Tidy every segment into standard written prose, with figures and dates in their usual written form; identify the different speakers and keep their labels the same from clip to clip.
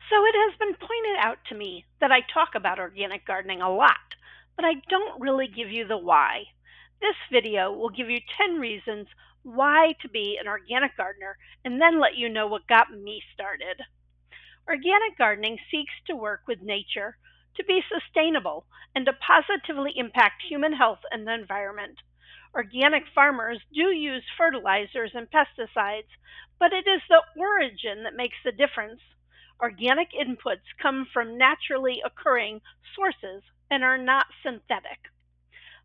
Speaker 1: So it has been pointed out to me that I talk about organic gardening a lot, but I don't really give you the why. This video will give you 10 reasons why to be an organic gardener and then let you know what got me started. Organic gardening seeks to work with nature, to be sustainable, and to positively impact human health and the environment. Organic farmers do use fertilizers and pesticides, but it is the origin that makes the difference. Organic inputs come from naturally occurring sources and are not synthetic.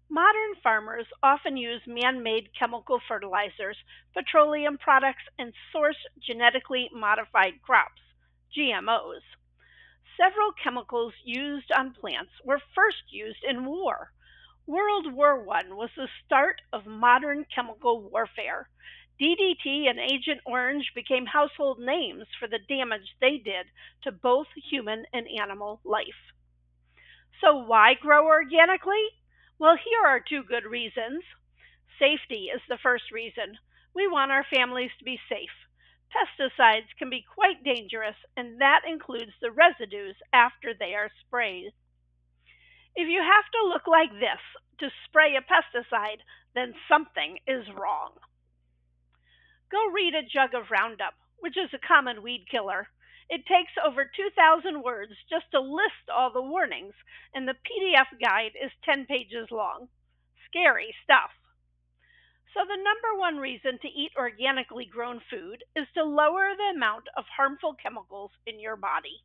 Speaker 1: Modern farmers often use man made chemical fertilizers, petroleum products, and source genetically modified crops, GMOs. Several chemicals used on plants were first used in war. World War I was the start of modern chemical warfare. DDT and Agent Orange became household names for the damage they did to both human and animal life. So, why grow organically? Well, here are two good reasons. Safety is the first reason. We want our families to be safe. Pesticides can be quite dangerous, and that includes the residues after they are sprayed. If you have to look like this to spray a pesticide, then something is wrong. Go read A Jug of Roundup, which is a common weed killer. It takes over 2,000 words just to list all the warnings, and the PDF guide is 10 pages long. Scary stuff. So, the number one reason to eat organically grown food is to lower the amount of harmful chemicals in your body.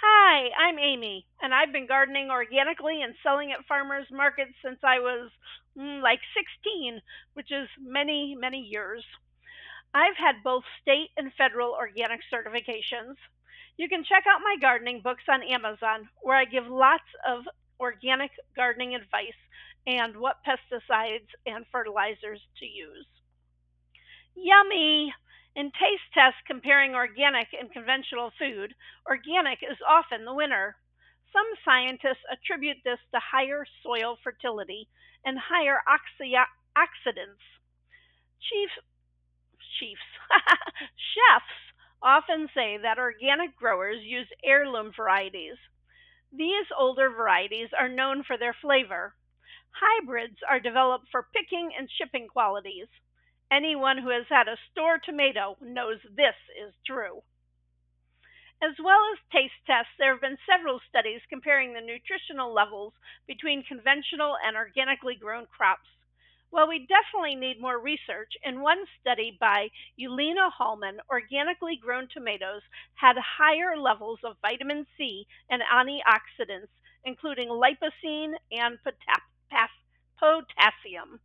Speaker 1: Hi, I'm Amy, and I've been gardening organically and selling at farmers markets since I was like 16, which is many, many years. I've had both state and federal organic certifications. You can check out my gardening books on Amazon, where I give lots of organic gardening advice and what pesticides and fertilizers to use. Yummy! In taste tests comparing organic and conventional food, organic is often the winner. Some scientists attribute this to higher soil fertility and higher oxidants. Chief Chiefs. Chefs often say that organic growers use heirloom varieties. These older varieties are known for their flavor. Hybrids are developed for picking and shipping qualities. Anyone who has had a store tomato knows this is true. As well as taste tests, there have been several studies comparing the nutritional levels between conventional and organically grown crops. Well, we definitely need more research. In one study by Yelena Hallman, organically grown tomatoes had higher levels of vitamin C and antioxidants, including lipocene and potassium.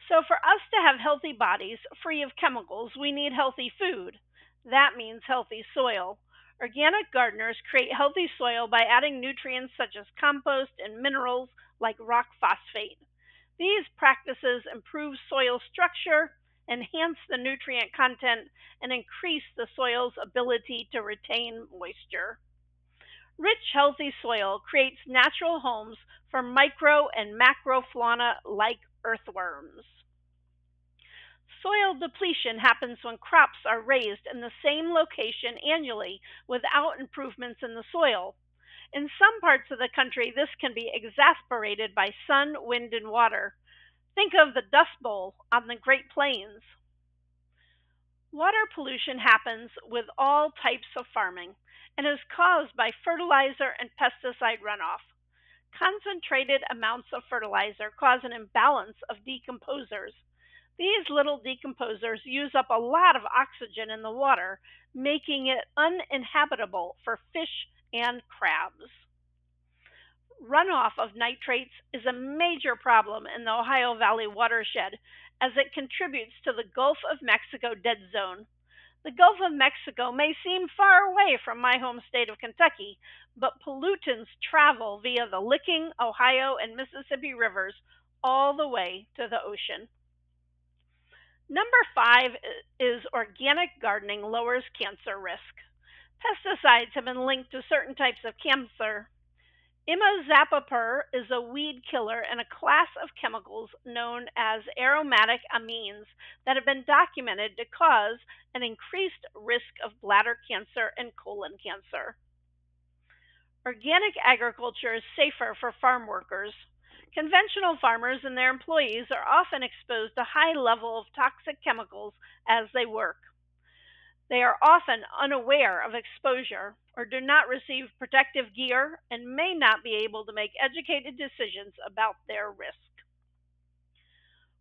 Speaker 1: So, for us to have healthy bodies free of chemicals, we need healthy food. That means healthy soil. Organic gardeners create healthy soil by adding nutrients such as compost and minerals like rock phosphate. These practices improve soil structure, enhance the nutrient content, and increase the soil's ability to retain moisture. Rich, healthy soil creates natural homes for micro and macrofauna like earthworms. Soil depletion happens when crops are raised in the same location annually without improvements in the soil. In some parts of the country, this can be exacerbated by sun, wind, and water. Think of the Dust Bowl on the Great Plains. Water pollution happens with all types of farming and is caused by fertilizer and pesticide runoff. Concentrated amounts of fertilizer cause an imbalance of decomposers. These little decomposers use up a lot of oxygen in the water, making it uninhabitable for fish and crabs. Runoff of nitrates is a major problem in the Ohio Valley watershed as it contributes to the Gulf of Mexico dead zone. The Gulf of Mexico may seem far away from my home state of Kentucky, but pollutants travel via the Licking, Ohio, and Mississippi rivers all the way to the ocean. Number 5 is organic gardening lowers cancer risk. Pesticides have been linked to certain types of cancer. Imazapyr is a weed killer and a class of chemicals known as aromatic amines that have been documented to cause an increased risk of bladder cancer and colon cancer. Organic agriculture is safer for farm workers. Conventional farmers and their employees are often exposed to high levels of toxic chemicals as they work. They are often unaware of exposure or do not receive protective gear and may not be able to make educated decisions about their risk.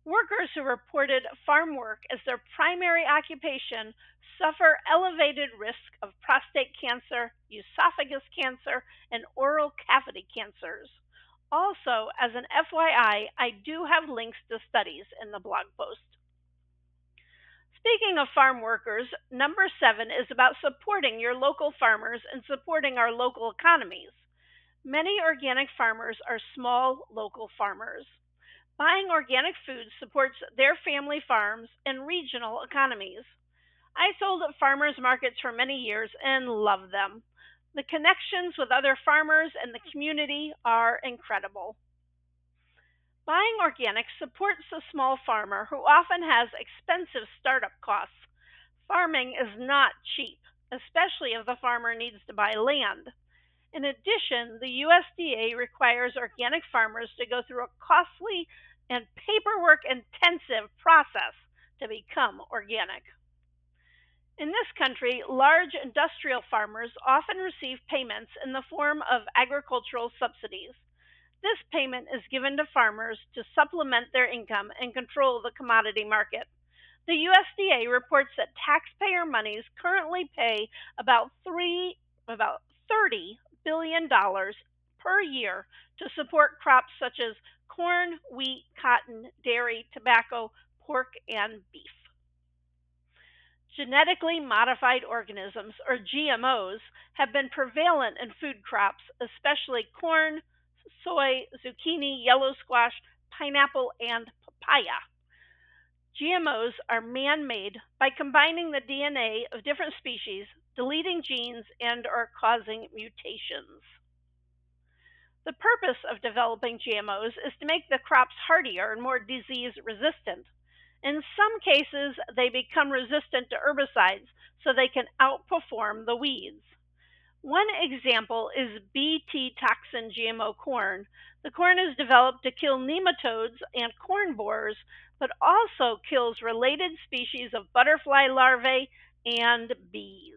Speaker 1: Workers who reported farm work as their primary occupation suffer elevated risk of prostate cancer, esophagus cancer, and oral cavity cancers. Also, as an FYI, I do have links to studies in the blog post. Speaking of farm workers, number 7 is about supporting your local farmers and supporting our local economies. Many organic farmers are small local farmers. Buying organic food supports their family farms and regional economies. I sold at farmers markets for many years and love them. The connections with other farmers and the community are incredible. Buying organic supports the small farmer who often has expensive startup costs. Farming is not cheap, especially if the farmer needs to buy land. In addition, the USDA requires organic farmers to go through a costly and paperwork intensive process to become organic. In this country, large industrial farmers often receive payments in the form of agricultural subsidies. This payment is given to farmers to supplement their income and control the commodity market. The USDA reports that taxpayer monies currently pay about $30 billion per year to support crops such as corn, wheat, cotton, dairy, tobacco, pork, and beef. Genetically modified organisms, or GMOs, have been prevalent in food crops, especially corn, soy, zucchini, yellow squash, pineapple, and papaya. GMOs are man-made by combining the DNA of different species, deleting genes, and/or causing mutations. The purpose of developing GMOs is to make the crops hardier and more disease resistant. In some cases, they become resistant to herbicides so they can outperform the weeds. One example is Bt toxin GMO corn. The corn is developed to kill nematodes and corn borers, but also kills related species of butterfly larvae and bees.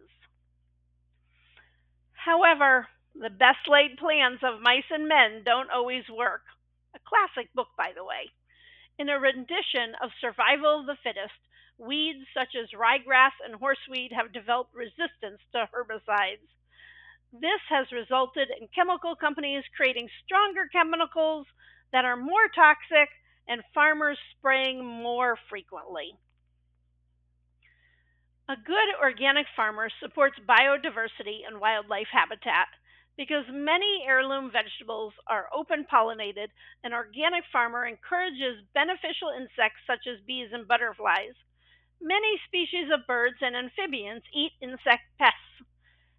Speaker 1: However, the best laid plans of mice and men don't always work. A classic book, by the way. In a rendition of Survival of the Fittest, weeds such as ryegrass and horseweed have developed resistance to herbicides. This has resulted in chemical companies creating stronger chemicals that are more toxic and farmers spraying more frequently. A good organic farmer supports biodiversity and wildlife habitat. Because many heirloom vegetables are open pollinated, an organic farmer encourages beneficial insects such as bees and butterflies. Many species of birds and amphibians eat insect pests.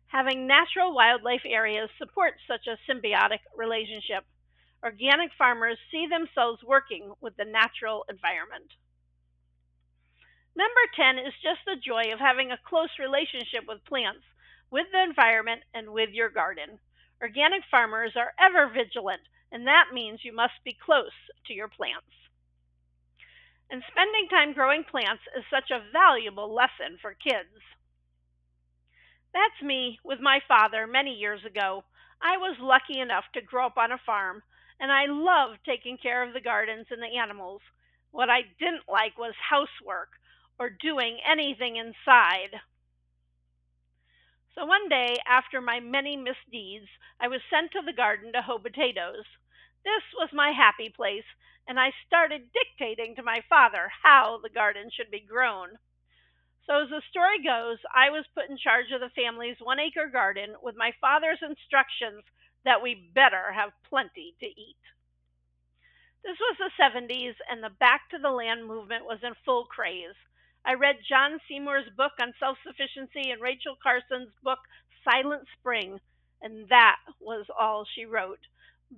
Speaker 1: Having natural wildlife areas supports such a symbiotic relationship. Organic farmers see themselves working with the natural environment. Number 10 is just the joy of having a close relationship with plants, with the environment, and with your garden. Organic farmers are ever vigilant, and that means you must be close to your plants. And spending time growing plants is such a valuable lesson for kids. That's me with my father many years ago. I was lucky enough to grow up on a farm, and I loved taking care of the gardens and the animals. What I didn't like was housework or doing anything inside. So one day, after my many misdeeds, I was sent to the garden to hoe potatoes. This was my happy place, and I started dictating to my father how the garden should be grown. So as the story goes, I was put in charge of the family's 1-acre garden with my father's instructions that we better have plenty to eat. This was the 70s, and the Back to the Land movement was in full craze. I read John Seymour's book on self-sufficiency and Rachel Carson's book, Silent Spring, and that was all she wrote.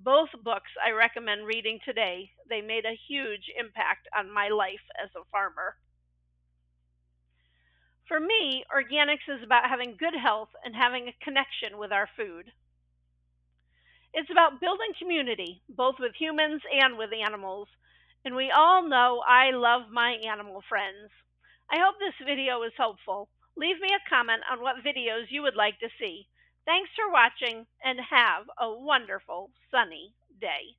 Speaker 1: Both books I recommend reading today. They made a huge impact on my life as a farmer. For me, organics is about having good health and having a connection with our food. It's about building community, both with humans and with animals. And we all know I love my animal friends. I hope this video was helpful. Leave me a comment on what videos you would like to see. Thanks for watching and have a wonderful sunny day.